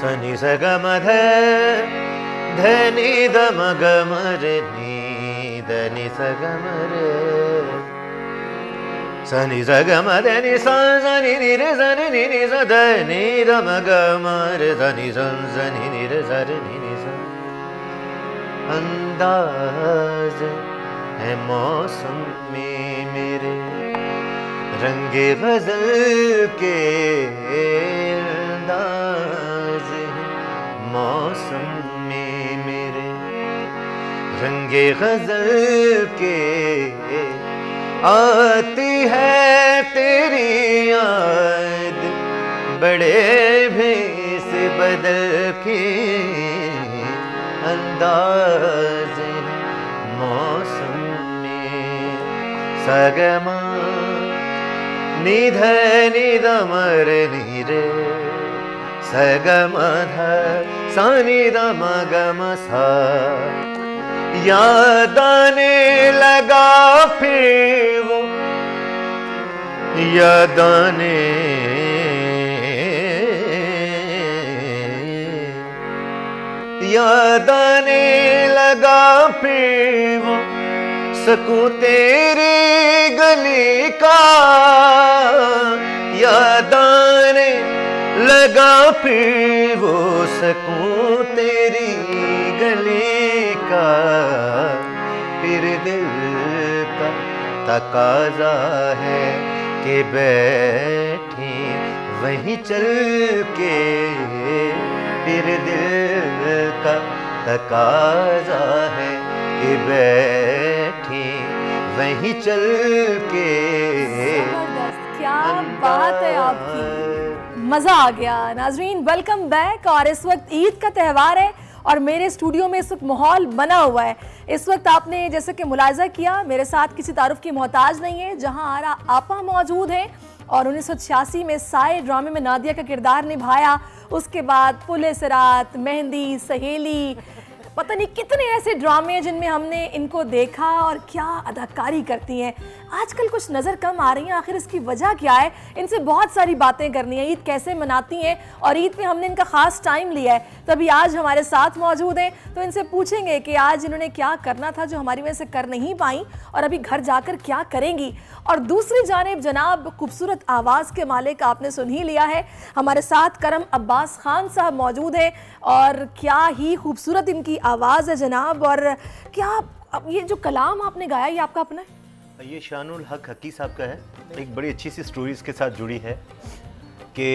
सनि स ग म ध ध नि द म ग म रे नि द नि स ग म रे सनि स ग म ध नि सा स नि नि रे स नि नि स ध नि द म ग म रे स नि स नि नि रे स रे नि नि स। अंदाज है मौसम में मेरे रंगे गजल के, अंदाज है मौसम में मेरे रंगे गजल के। आती है तेरी याद बड़े भेस बदल के, अंदाज मौसम में। सगमा निध निध मर नि रे सगम ध सा निध म ग म सा। याद आने लगा फिर वो याद आने याद आने लगा फिर वो सकूं तेरी गली का। याद आने लगा फिर वो सकूं तेरी गली का। फिर दिल का तकाजा है कि बैठी वहीं चल के। फिर दिल का तकाजा है कि बैठी वहीं चल के। क्या बात है आपकी, मज़ा आ गया। नाजरीन वेलकम बैक। और इस वक्त ईद का त्यौहार है और मेरे स्टूडियो में इस वक्त माहौल बना हुआ है। इस वक्त आपने जैसे कि मुलाहिजा किया मेरे साथ किसी तारुफ की मोहताज नहीं है। जहां आरा आपा मौजूद हैं और 1986 में साए ड्रामे में नादिया का किरदार निभाया। उसके बाद पुलिस रात, मेहंदी, सहेली, पता नहीं कितने ऐसे ड्रामे जिनमें हमने इनको देखा और क्या अदाकारी करती हैं। आजकल कुछ नज़र कम आ रही हैं, आखिर इसकी वजह क्या है? इनसे बहुत सारी बातें करनी है। ईद कैसे मनाती हैं और ईद पे हमने इनका ख़ास टाइम लिया है, तभी आज हमारे साथ मौजूद हैं। तो इनसे पूछेंगे कि आज इन्होंने क्या करना था जो हमारी वजह से कर नहीं पाई और अभी घर जाकर क्या करेंगी। और दूसरी जानिब जनाब खूबसूरत आवाज़ के मालिक आपने सुन ही लिया है, हमारे साथ करम अब्बास खान साहब मौजूद हैं। और क्या ही खूबसूरत इनकी आवाज़ है जनाब। और क्या ये जो कलाम आपने गाया ये आपका अपना है? ये शानुल हक हकी साहब का है। एक बड़ी अच्छी सी स्टोरी इसके साथ जुड़ी है कि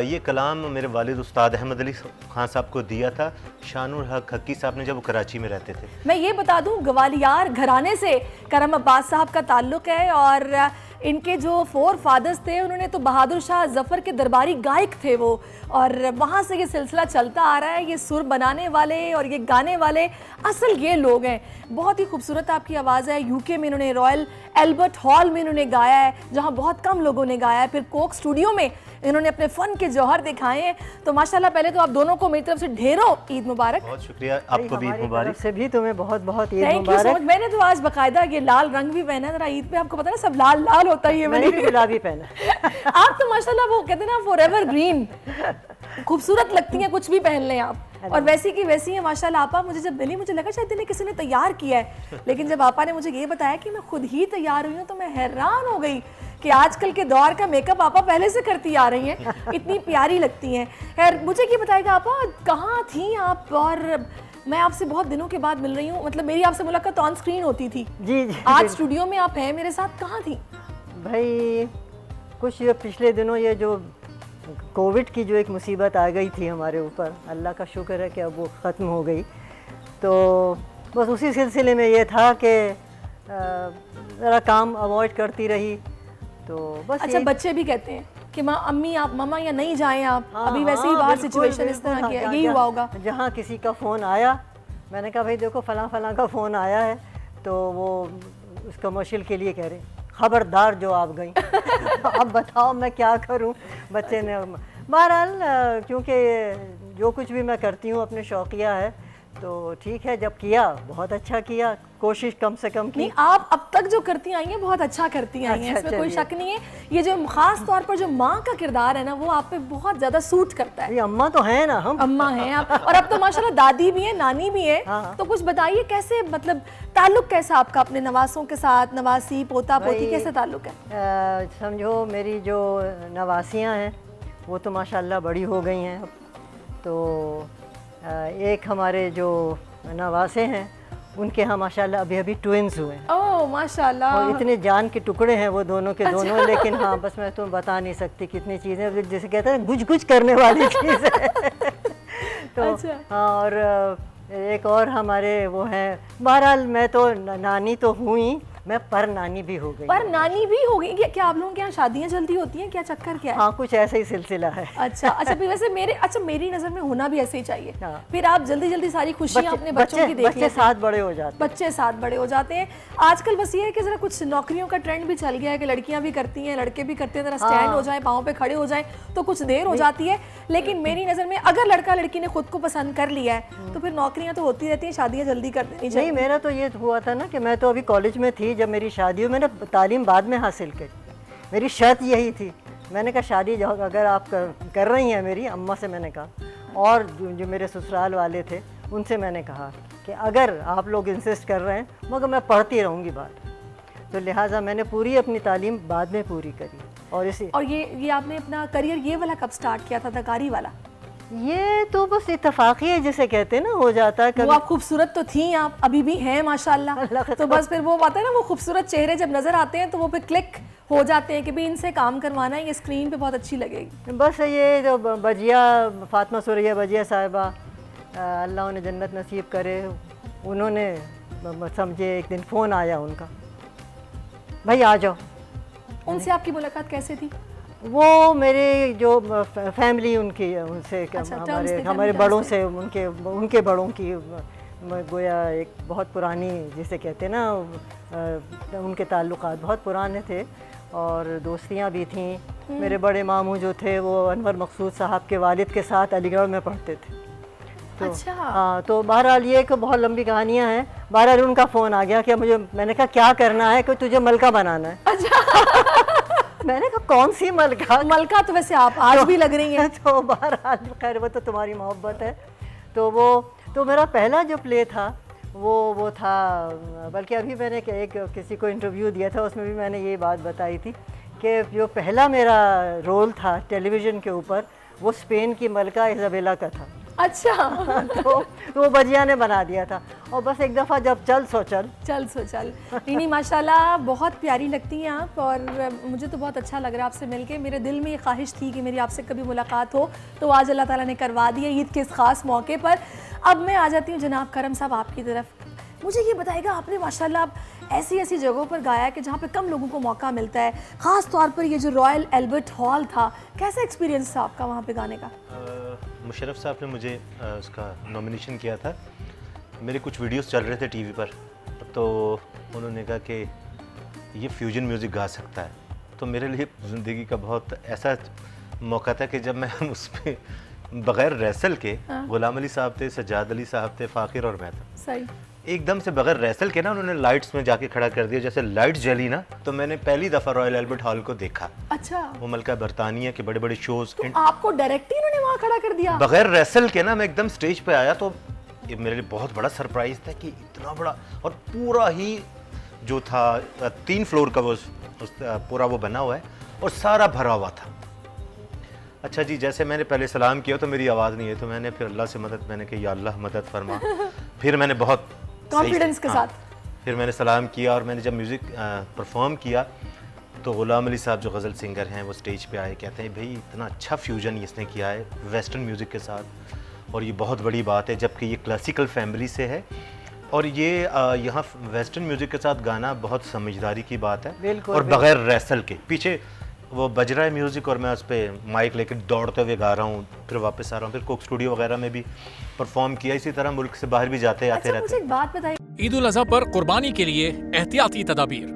ये कलाम मेरे वालिद उस्ताद अहमद अली खान साहब को दिया था शानुल हक हकी साहब ने जब वो कराची में रहते थे। मैं ये बता दूं ग्वालियर घराने से करम अब्बास साहब का ताल्लुक़ है और इनके जो फोर फादर्स थे उन्होंने तो बहादुर शाह जफ़र के दरबारी गायक थे वो, और वहाँ से ये सिलसिला चलता आ रहा है। ये सुर बनाने वाले और ये गाने वाले असल ये लोग हैं। बहुत ही खूबसूरत आपकी आवाज़ है। यूके में इन्होंने रॉयल एल्बर्ट हॉल में इन्होंने गाया है जहाँ बहुत कम लोगों ने गाया है। फिर कोक स्टूडियो में इन्होंने अपने फ़न के जौहर दिखाए हैं। तो माशाल्लाह पहले तो आप दोनों को मेरी तरफ से ढेरों ईद मुबारक। बहुत शुक्रिया, आपको भी ईद मुबारक। से भी तुम्हें बहुत बहुत ईद मुबारक। Thank you so much. मैंने तो आज बाकायदा ये लाल रंग भी पहना है। ईद पे आपको पता है सब लाल लाल होता है। ये मैंने भी गुलाबी पहना। आप तो माशाल्लाह वो कहते हैं ना फॉरएवर ग्रीन, खूबसूरत लगती हैं कुछ भी पहन लें आप। और वैसी की वैसी है माशाल्लाह। आपा मुझे जब मिली मुझे लगा शायद इन्हें किसी ने तैयार किया है, लेकिन जब आपा ने मुझे ये बताया कि मैं खुद ही तैयार हुई हूँ तो मैं हैरान हो गई कि आजकल के दौर का मेकअप आपा पहले से करती आ रही हैं, इतनी प्यारी लगती हैं। खैर मुझे ये बताएगा आपा कहाँ थी आप? और मैं आपसे बहुत दिनों के बाद मिल रही हूँ, मतलब मेरी आपसे मुलाकात ऑन स्क्रीन होती थी। जी जी। आज स्टूडियो में आप हैं मेरे साथ, कहाँ थी? भाई कुछ ये पिछले दिनों ये जो कोविड की जो एक मुसीबत आ गई थी हमारे ऊपर, अल्लाह का शुक्र है कि अब वो ख़त्म हो गई। तो बस उसी सिलसिले में ये था कि ज़रा काम अवॉइड करती रही। तो बस अच्छा, बच्चे भी कहते हैं कि माँ अम्मी आप मामा या नहीं जाएं आप। अभी वैसे ही बाहर सिचुएशन इस तरह की है, यही हुआ होगा। जहाँ किसी का फ़ोन आया मैंने कहा भाई देखो फ़लाँ फ़लाँ का फ़ोन आया है, तो वो उस कमर्शियल के लिए कह रहे खबरदार जो आप गई। अब बताओ मैं क्या करूं। बच्चे ने बहरहाल क्योंकि जो कुछ भी मैं करती हूं अपने शौकिया है, तो ठीक है, जब किया बहुत अच्छा किया, कोशिश कम से कम की। नहीं, आप अब तक जो करती आई हैं बहुत अच्छा करती आई हैं, इसमें कोई शक नहीं है। ये जो खास तौर पर जो माँ का किरदार है ना, वो आप पे बहुत ज्यादा सूट करता है। ये अम्मा तो है ना, हम अम्मा हैं आप, और अब तो माशाल्लाह दादी भी है, नानी भी है। हाँ। तो कुछ बताइए कैसे, मतलब ताल्लुक कैसा आपका अपने नवासों के साथ, नवासी पोता पोती कैसे ताल्लुक है? समझो मेरी जो नवासियाँ हैं वो तो माशाल्लाह बड़ी हो गई हैं अब। तो एक हमारे जो नवासे हैं उनके यहाँ माशाल्लाह अभी अभी ट्विंस हुए हैं। ओह माशाल्लाह, और इतने जान के टुकड़े हैं वो दोनों के दोनों। लेकिन हाँ, बस मैं तुम्हें बता नहीं सकती कितनी चीज़ें, जैसे कहते हैं गुज गुज करने वाली चीज़ है। तो हाँ, और एक और हमारे वो हैं। बहरहाल मैं तो नानी तो हुई, मैं पर नानी भी हो गई। पर नानी भी हो गई? क्या आप लोगों के यहाँ शादियाँ जल्दी होती हैं, क्या चक्कर क्या है? हाँ, कुछ ऐसा ही सिलसिला है। अच्छा अच्छा, फिर वैसे मेरी नज़र में होना भी ऐसे ही चाहिए। हाँ। फिर आप जल्दी जल्दी सारी खुशियाँ अपने बच्चों की देख लेते हैं। बच्चे साथ बड़े हो जाते हैं। बच्चे साथ बड़े हो जाते हैं। आजकल बस ये है कि जरा कुछ नौकरियों का ट्रेंड भी चल गया है कि लड़कियां भी करती हैं, लड़के भी करते हैं, जरा स्टैंड हो जाए, पाँव पे खड़े हो जाए तो कुछ देर हो जाती है। लेकिन मेरी नज़र में अगर लड़का लड़की ने खुद को पसंद कर लिया है तो फिर नौकरियां तो होती रहती हैं, शादियां जल्दी कर देनी चाहिए। नहीं, मेरा तो ये हुआ था ना कि मैं तो अभी कॉलेज में थी जब मेरी शादी हुई। मैंने तालीम बाद में हासिल की, मेरी शर्त यही थी। मैंने कहा शादी अगर आप कर रही हैं, मेरी अम्मा से मैंने कहा, और जो मेरे ससुराल वाले थे उनसे मैंने कहा कि अगर आप लोग इंसिस्ट कर रहे हैं, मगर मैं पढ़ती रहूँगी बात। तो लिहाजा मैंने पूरी अपनी तालीम बाद में पूरी करी। और ये आपने अपना करियर ये वाला कब स्टार्ट किया था, अदाकारी वाला? ये तो बस इत्तेफाकी है जिसे कहते हैं ना, हो जाता है कभी। वो आप खूबसूरत तो थी, आप अभी भी हैं माशाल्लाह। तो बस फिर वो बात है ना, वो खूबसूरत चेहरे जब नजर आते हैं तो वो फिर क्लिक हो जाते हैं कि भाई इनसे काम करवाना है, ये स्क्रीन पे बहुत अच्छी लगेगी। बस ये जो बजिया, फातिमा सुरैया बजिया साहिबा, अल्लाह उन्हें जन्नत नसीब करे, उन्होंने समझे एक दिन फ़ोन आया उनका, भाई आ जाओ। उनसे आपकी मुलाकात कैसे थी? वो मेरे जो फैमिली उनकी, उनसे अच्छा, हमारे बड़ों से, उनके बड़ों की गोया एक बहुत पुरानी, जिसे कहते हैं ना, उनके ताल्लुकात बहुत पुराने थे और दोस्तियां भी थीं। मेरे बड़े मामू जो थे वो अनवर मकसूद साहब के वालिद के साथ अलीगढ़ में पढ़ते थे। तो अच्छा। हाँ, तो बहरहाल ये एक बहुत लंबी कहानियाँ हैं। बहरहाल उनका फ़ोन आ गया कि मैंने कहा क्या करना है, कि तुझे मलका बनाना है। अच्छा। मैंने कहा कौन सी मलका? मलका तो वैसे आप आज भी लग रही हैं। तो बहरहाल खैर, वो तो तुम्हारी मोहब्बत है। तो मेरा पहला जो प्ले था वो था, बल्कि अभी मैंने किसी को इंटरव्यू दिया था, उसमें भी मैंने ये बात बताई थी कि जो पहला मेरा रोल था टेलीविज़न के ऊपर, वो स्पेन की मलका इज़ाबेला का था। अच्छा। तो वो बजिया ने बना दिया था। और बस एक दफ़ा जब चल सो चल। नहीं माशाल्लाह, बहुत प्यारी लगती हैं आप, और मुझे तो बहुत अच्छा लग रहा है आपसे मिलके। मेरे दिल में ये ख्वाहिश थी कि मेरी आपसे कभी मुलाकात हो, तो आज अल्लाह ताला ने करवा दी है ईद के इस ख़ास मौके पर। अब मैं आ जाती हूँ जनाब करम साहब आपकी तरफ। मुझे ये बताइएगा, आपने माशाल्लाह आप ऐसी जगहों पर गाया कि जहाँ पे कम लोगों को मौका मिलता है, ख़ास तौर पर ये जो रॉयल एल्बर्ट हॉल था, कैसा एक्सपीरियंस था आपका वहाँ पे गाने का? मुशर्रफ साहब ने मुझे उसका नॉमिनेशन किया था। मेरे कुछ वीडियोस चल रहे थे टीवी पर, तो उन्होंने कहा कि ये फ्यूजन म्यूज़िक गा सकता है। तो मेरे लिए ज़िंदगी का बहुत ऐसा मौका था कि जब मैं उस पर बग़ैर रैसल के, गुलाम अली साहब थे, सज्जाद अली साहब थे, फ़ाकिर और मैं था, सही एकदम से बगैर रैसल के ना उन्होंने लाइट्स में जाके खड़ा कर दिया। जैसे लाइट जली ना, तो मैंने पहली दफ़ा रॉयल एल्बर्ट हॉल को देखा। अच्छा। वो मलका बरतानिया के बड़े बड़े शोज। तो आपको डायरेक्ट ही उन्होंने वहाँ खड़ा कर दिया बगैर रैसल के ना? मैं एकदम स्टेज पे आया तो ये मेरे लिए बहुत बड़ा सरप्राइज था कि इतना बड़ा, और पूरा ही जो था 3 फ्लोर का वो पूरा वो बना हुआ है और सारा भरा हुआ था। अच्छा जी, जैसे मैंने पहले सलाम किया तो मेरी आवाज़ नहीं है, तो मैंने फिर अल्लाह से मदद, मैंने कहा या अल्लाह मदद फरमा। फिर मैंने बहुत कॉन्फिडेंस के साथ फिर मैंने सलाम किया, और मैंने जब म्यूज़िक परफॉर्म किया तो गुलाम अली साहब जो गज़ल सिंगर हैं वो स्टेज पे आए, कहते हैं भाई इतना अच्छा फ्यूजन इसने किया है वेस्टर्न म्यूज़िक के साथ, और ये बहुत बड़ी बात है, जबकि ये क्लासिकल फैमिली से है, और ये यहाँ वेस्टर्न म्यूज़िक के साथ गाना बहुत समझदारी की बात है, और बग़ैर रैसल के। पीछे वो बज रहा है म्यूज़िक और मैं उस पर माइक लेकर दौड़ते हुए गा रहा हूँ, फिर वापस आ रहा हूँ, फिर कोक स्टूडियो वगैरह में भी परफॉर्म किया। इसी तरह मुल्क से बाहर भी जाते आते रहते। मुझे एक बात बताइए, ईद उल अज़हा पर कुर्बानी के लिए एहतियाती तदाबीर।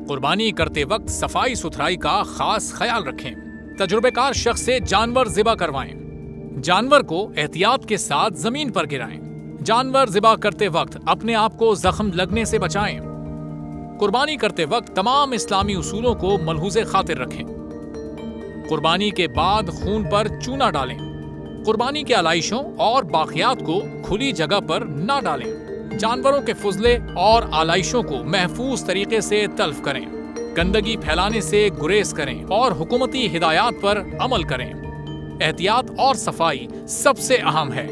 कुर्बानी करते वक्त सफाई सुथराई का खास ख्याल रखें। तजुर्बेकार शख्स से जानवर ज़िबा करवाएं। जानवर को एहतियात के साथ जमीन पर गिराएं। जानवर ज़िबा करते वक्त अपने आप को जख्म लगने से बचाएं। कुर्बानी करते वक्त तमाम इस्लामी उसूलों को मलहूज़े खातिर रखें। कुर्बानी के बाद खून पर चूना डालें। कुर्बानी के आलाइशों और बाकियात को खुली जगह पर ना डालें। जानवरों के फुजले और आलाइशों को महफूज तरीके से तल्फ करें। गंदगी फैलाने से गुरेज करें और हुकूमती हिदायत पर अमल करें। एहतियात और सफाई सबसे अहम है।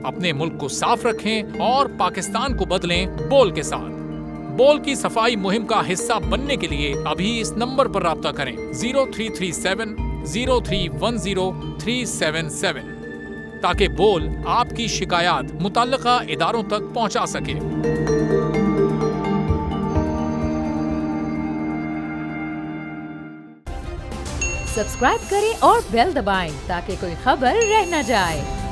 अपने मुल्क को साफ रखें और पाकिस्तान को बदलें बोल के साथ। बोल की सफाई मुहिम का हिस्सा बनने के लिए अभी इस नंबर पर राब्ता करें 0337 0310 377 ताकि बोल आपकी शिकायत मुतल्लिका इदारों तक पहुंचा सके। सब्सक्राइब करें और बेल दबाएं ताकि कोई खबर रह न जाए।